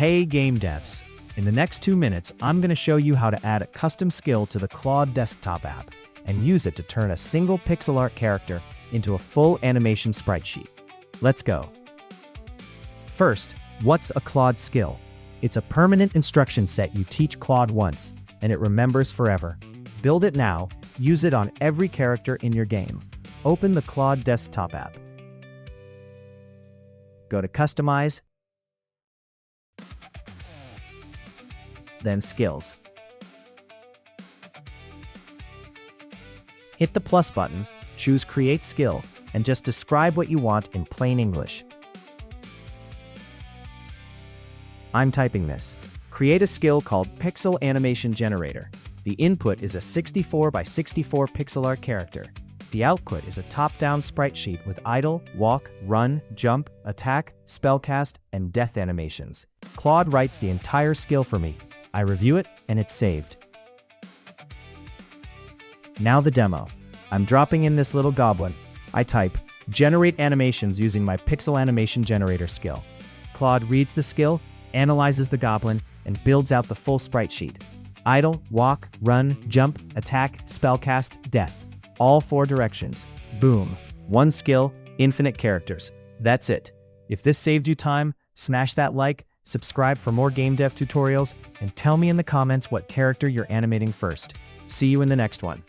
Hey game devs! In the next 2 minutes, I'm going to show you how to add a custom skill to the Claude desktop app and use it to turn a single pixel art character into a full animation sprite sheet. Let's go. First, what's a Claude skill? It's a permanent instruction set you teach Claude once, and it remembers forever. Build it now, use it on every character in your game. Open the Claude desktop app. Go to Customize, then Skills. Hit the plus button, choose Create Skill, and just describe what you want in plain English. I'm typing this. Create a skill called Pixel Animation Generator. The input is a 64 by 64 pixel art character. The output is a top-down sprite sheet with idle, walk, run, jump, attack, spellcast, and death animations. Claude writes the entire skill for me. I review it, and it's saved. Now the demo. I'm dropping in this little goblin. I type, generate animations using my Pixel Animation Generator skill. Claude reads the skill, analyzes the goblin, and builds out the full sprite sheet. Idle, walk, run, jump, attack, spellcast, death. All 4 directions. Boom. 1 skill, infinite characters. That's it. If this saved you time, smash that like, subscribe for more game dev tutorials, and tell me in the comments what character you're animating first. See you in the next one.